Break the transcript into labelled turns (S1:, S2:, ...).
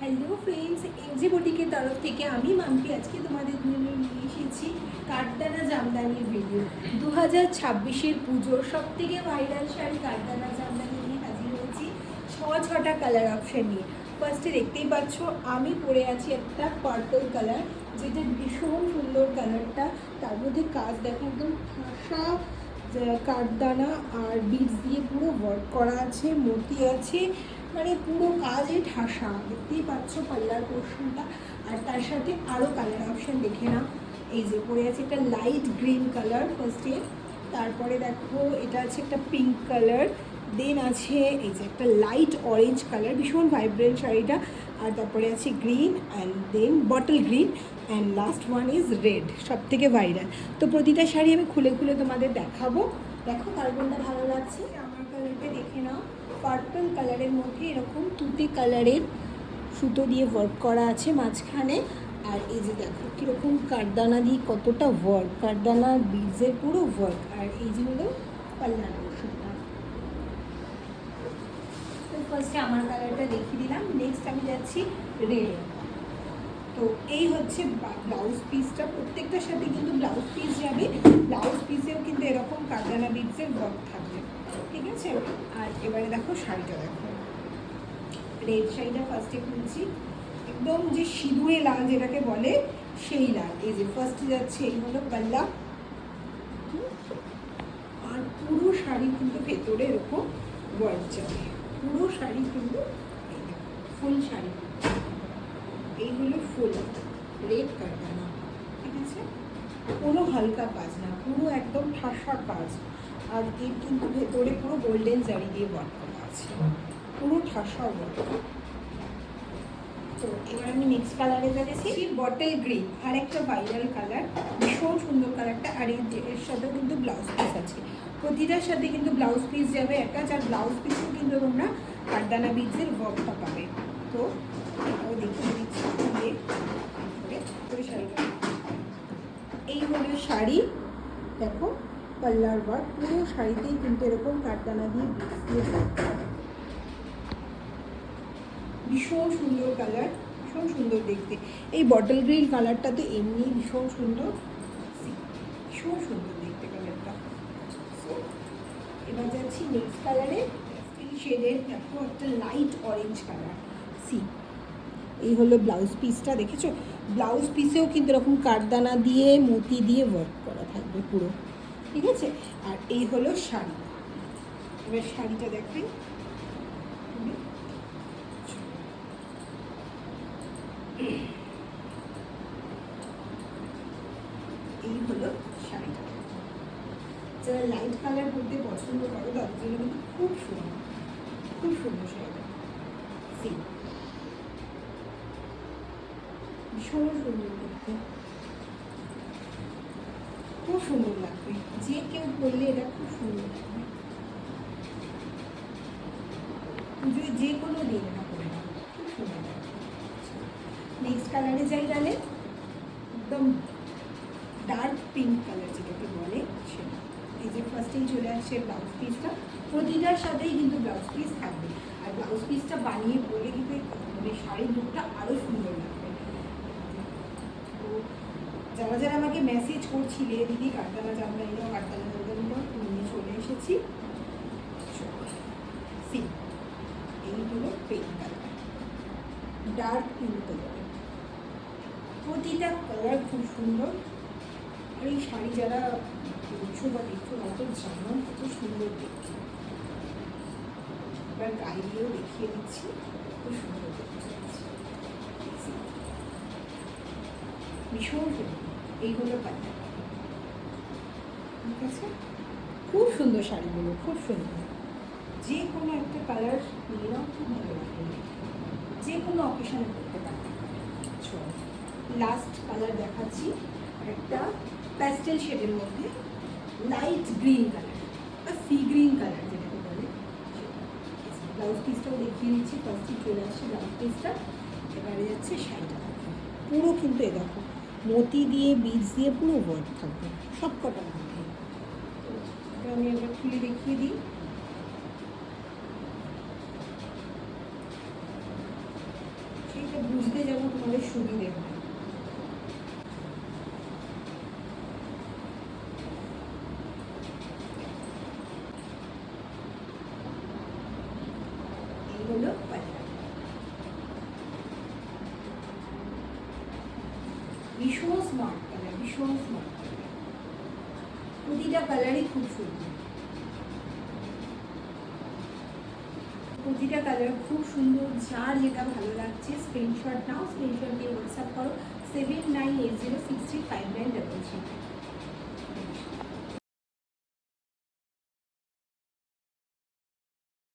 S1: Hello friends, MG বুটিকের তরফ থেকে আমি মাম্পি আজকে তোমাদের জন্য নিয়ে এসেছি কাঠদানা জামদানির ভিডিও। 2026-এর পুজোর সব থেকে ভাইরাল শাড়ি কাঠদানা জামদানি নিয়ে হাজির হয়েছি ছটা কালার অপশান নিয়ে। ফার্স্টে দেখতেই পাচ্ছ আমি পরে আছি একটা পার্পল কালার, যেটা ভীষণ সুন্দর কালারটা। তার মধ্যে কাজ দেখো, একদম ঠাসা কাঠদানা আর বিটস দিয়ে পুরো ওয়ার্ক করা আছে, মতি আছে, মানে পুরো কাজে ঠাসা। দেখতেই পাচ্ছ পাল্লার পোর্শনটা। আর তার সাথে আরও কালার অপশান দেখে নাও। এই যে পরে আছে একটা লাইট গ্রিন কালার ফার্স্টে, তারপরে দেখো এটা আছে একটা পিঙ্ক কালার, দেন আছে এই যে একটা লাইট অরেঞ্জ কালার, ভীষণ ভাইব্রেন্ট শাড়িটা। আর তারপরে আছে green and then bottle green and last one is red, সব থেকে ভাইরাল। তো প্রতিটা শাড়ি আমি খুলে খুলে তোমাদের দেখাবো। দেখো কার কোনটা ভালো লাগছে। আমার কালারটা দেখে নাও, পার্পল কালারের মধ্যে এরকম তুতে কালারের সুতো দিয়ে ওয়ার্ক করা আছে মাঝখানে। আর এই যে দেখো কীরকম কাঠদানা দিয়ে কতটা ওয়ার্ক, কাঠদানা বিজের পুরো ওয়ার্ক। আর এই যে হলো পাল্লার পোর্শনটা। তো ফার্স্টে আমার কালারটা দেখিয়ে দিলাম, নেক্সট আমি যাচ্ছি রেড। তো এই হচ্ছে ব্লাউজ পিসটা, প্রত্যেকটার সাথে কিন্তু ব্লাউজ পিস যাবে। ব্লাউজ পিসেও কিন্তু এরকম কাঠদানা বিটসের ওয়ার্ক থাকবে, ঠিক আছে। আর এবারে দেখো শাড়িটা, দেখো রেড শাড়িটা ফার্স্টে খুলছি, একদম যে সিঁদুরে লাল যেটাকে বলে সেই লাল। এই যে ফার্স্টে যাচ্ছে, এই হলো পাল্লা। আর পুরো শাড়ি কিন্তু ভেতরে এরকম ওয়ার্ক যাবে, পুরো শাড়ি কিন্তু ফুল শাড়ি। এই হলো ফুল রেড কাঠদানা, ঠিক আছে। কোনো হালকা কাজ না, পুরো একদম ঠাসা কাজ। আর এর কিন্তু ভেতরে পুরো গোল্ডেন জারি দিয়ে ওয়ার্ক করা আছে, পুরো ঠাসা ওয়ার্ক। তো এবার আমি নেক্সট কালারে যাচ্ছি, বটল গ্রিন, আর একটা ভাইরাল কালার, ভীষণ সুন্দর কালারটা। আর এর সাথেও কিন্তু ব্লাউজ পিস আছে, প্রতিটার সাথে কিন্তু ব্লাউজ পিস যাবে অ্যাটাচ। আর ব্লাউজ পিসেও কিন্তু তোমরা কাঠদানা বিটসের ওয়ার্কটা পাবে। তো এটাও দেখিয়ে দিচ্ছি। শাড়িটা এই হলো শাড়ি, দেখো পাল্লার ওয়ার্ক, পুরো শাড়িতেই কিন্তু এরকম কাঠদানা দিয়ে বিটস দিয়ে ওয়ার্ক করা। ভীষণ সুন্দর কালার, ভীষণ সুন্দর দেখতে। এই বটল গ্রিন কালারটা তো এমনি ভীষণ সুন্দর, ভীষণ সুন্দর দেখতে কালারটা। এবার যাচ্ছি নেক্সট কালারে, শেডের দেখো একটা লাইট অরেঞ্জ কালার। এই হলো ব্লাউজ পিসটা, দেখেছো ব্লাউজ পিসেও কিন্তু এরকম কাঠদানা দিয়ে মতি দিয়ে ওয়ার্ক করা থাকবে পুরো, ঠিক আছে। আর এই হলো শাড়ি। এবার শাড়িটা দেখেন, এই হলো শাড়িটা। যারা লাইট কালার পরতে পছন্দ করো তাদের জন্য কিন্তু খুব সুন্দর, খুব সুন্দর শাড়িটা। ভীষণ সুন্দর দেখতে, খুব সুন্দর লাগবে, যে কেউ পরলে এটা খুব সুন্দর লাগবে। পুজোয় যে কোনো দিন এটা করে না, খুব সুন্দর লাগবে। নেক্সট কালারে যাই গেলে, একদম ডার্ক পিঙ্ক কালার যেটাকে বলে সেটা। এই যে ফার্স্টেই চলে আসছে ব্লাউজ পিসটা, প্রতিটার সাথেই কিন্তু ব্লাউজ পিস থাকবে। আর ব্লাউজ পিসটা বানিয়ে পরে কিন্তু মানে শাড়ির লুকটা আরও সুন্দর লাগবে। তো যারা যারা আমাকে মেসেজ করছিলে দিদি কাঠদানা জামদানি দাও, কাঠদানা জামদানি দাও, নিয়ে চলে এসেছি। এই হলো pink colour, dark pink colour, প্রতিটা কালার খুব সুন্দর। আর এই শাড়ি যারা দেখছো বা দেখছো অত জানো কত সুন্দর দেখতে। এবার গায়ে দিয়েও দেখিয়ে দিচ্ছি, খুব সুন্দর দেখতে পাচ্ছি, ভীষণ সুন্দর। এই হলো পাল্লা, ঠিক আছে। খুব সুন্দর শাড়িগুলো, খুব সুন্দর। যে কোনো একটা কালার নিয়ে নাও, খুব ভালো লাগবে, যে কোনো অকেশনে করতে পারবে। লাস্ট কালার দেখাচ্ছি, একটা প্যাস্টেল শেডের মধ্যে লাইট গ্রিন কালার বা সি গ্রিন কালার যেটাকে বলে সেটা। ব্লাউজ পিসটাও দেখিয়ে দিচ্ছি, ফার্স্টে চলে আসছে ব্লাউজ পিসটা। এবারে যাচ্ছে শাড়িটা, পুরো কিন্তু এ দেখো মতি দিয়ে বিটস দিয়ে পুরো ওয়ার্ক থাকবে সব কটার মধ্যে। তো আমি এবার খুলে দেখিয়ে দিই। সেইটা বুঝতে যেমন তোমাদের সুবিধে হয়। এই হলো পাজামা। ভীষণ স্মার্ট কালার, ভীষণ স্মার্ট কালার, প্রতিটা কালারই খুব সুন্দর, প্রতিটা কালার খুব সুন্দর। যার যেটা ভালো লাগছে স্ক্রিনশট নাও, স্ক্রিনশট দিয়ে হোয়াটসঅ্যাপ করো 7980635933।